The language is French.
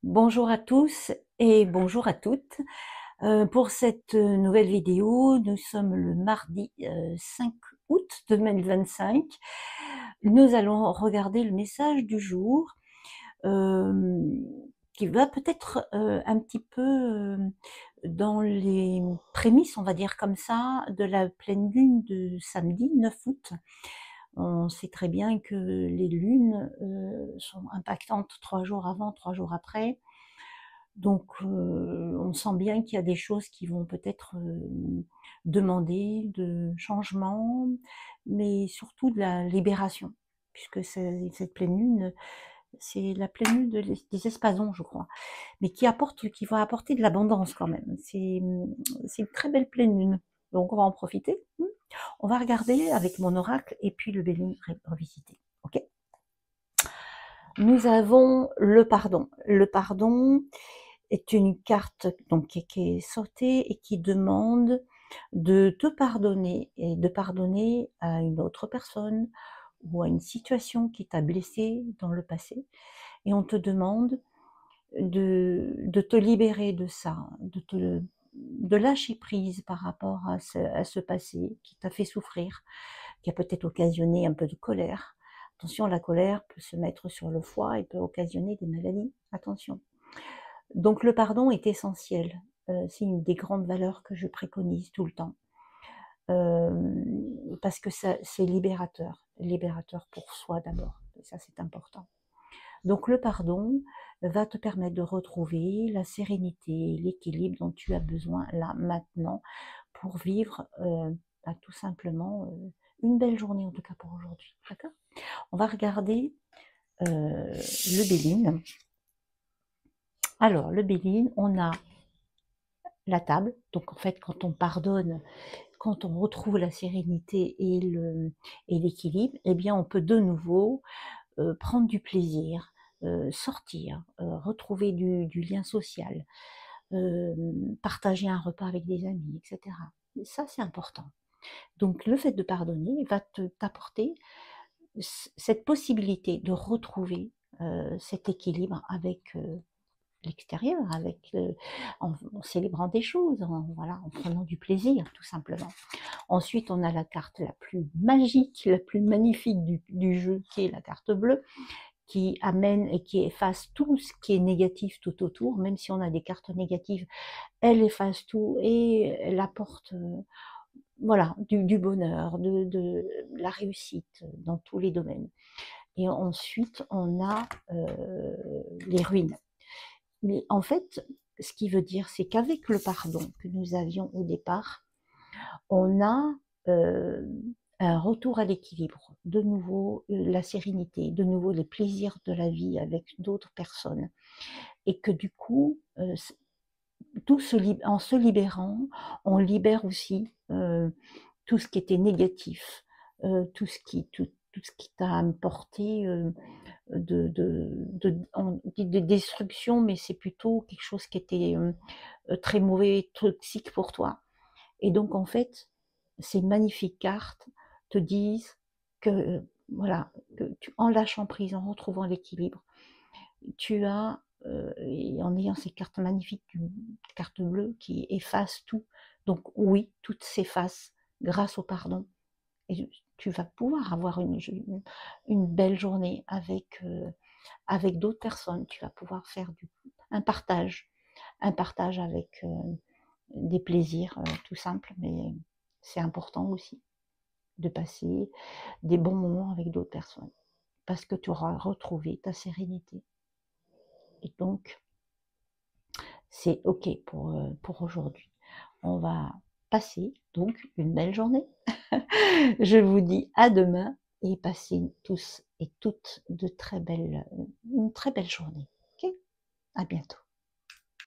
Bonjour à tous et bonjour à toutes. Pour cette nouvelle vidéo, nous sommes le mardi 5 août 2025. Nous allons regarder le message du jour euh, qui va peut-être un petit peu dans les prémices, on va dire comme ça, de la pleine lune de samedi 9 août. On sait très bien que les lunes sont impactantes 3 jours avant, 3 jours après. Donc, on sent bien qu'il y a des choses qui vont peut-être demander de changement, mais surtout de la libération, puisque cette pleine lune, c'est la pleine lune des Espadons, je crois, mais qui va apporter de l'abondance quand même. C'est une très belle pleine lune, donc on va en profiter. On va regarder avec mon oracle et puis le Béline revisité. Ok. Nous avons le pardon. Le pardon est une carte donc qui est sautée et qui demande de te pardonner et de pardonner à une autre personne ou à une situation qui t'a blessé dans le passé. Et on te demande de te libérer de ça, de lâcher prise par rapport à ce passé qui t'a fait souffrir, qui a peut-être occasionné un peu de colère. Attention, la colère peut se mettre sur le foie et peut occasionner des maladies. Attention. Donc le pardon est essentiel. C'est une des grandes valeurs que je préconise tout le temps. Parce que c'est libérateur pour soi d'abord. Ça, c'est important. Donc le pardon va te permettre de retrouver la sérénité, l'équilibre dont tu as besoin là, maintenant, pour vivre tout simplement une belle journée, en tout cas pour aujourd'hui. D'accord? On va regarder le Béline. Alors, le Béline, on a la table. Donc, en fait, quand on pardonne, quand on retrouve la sérénité et l'équilibre, eh bien, on peut de nouveau prendre du plaisir, sortir, retrouver du lien social, partager un repas avec des amis, etc. Et ça, c'est important. Donc, le fait de pardonner va t'apporter cette possibilité de retrouver cet équilibre avec l'extérieur, en célébrant des choses, voilà, en prenant du plaisir, tout simplement. Ensuite, on a la carte la plus magique, la plus magnifique du jeu, qui est la carte bleue, qui amène et qui efface tout ce qui est négatif tout autour. Même si on a des cartes négatives, elle efface tout et elle apporte voilà, du bonheur, de la réussite dans tous les domaines. Et ensuite, on a les ruines. Mais en fait, ce qui veut dire, c'est qu'avec le pardon que nous avions au départ, on a un retour à l'équilibre, de nouveau la sérénité, de nouveau les plaisirs de la vie avec d'autres personnes. Et que du coup, en se libérant, on libère aussi tout ce qui était négatif, tout ce qui t'a apporté on dit de destruction, mais c'est plutôt quelque chose qui était très mauvais, toxique pour toi. Et donc, en fait, ces magnifiques cartes te disent que, voilà, en lâchant prise, en retrouvant l'équilibre, tu as, et en ayant ces cartes magnifiques, cartes bleues qui effacent tout. Donc, oui, tout s'efface grâce au pardon. Et tu vas pouvoir avoir une belle journée avec d'autres personnes. Tu vas pouvoir faire un partage avec des plaisirs tout simples, mais c'est important aussi de passer des bons moments avec d'autres personnes parce que tu auras retrouvé ta sérénité. Et donc, c'est OK pour aujourd'hui. On va passer donc une belle journée. Je vous dis à demain et passez tous et toutes une très belle journée. OK? À bientôt.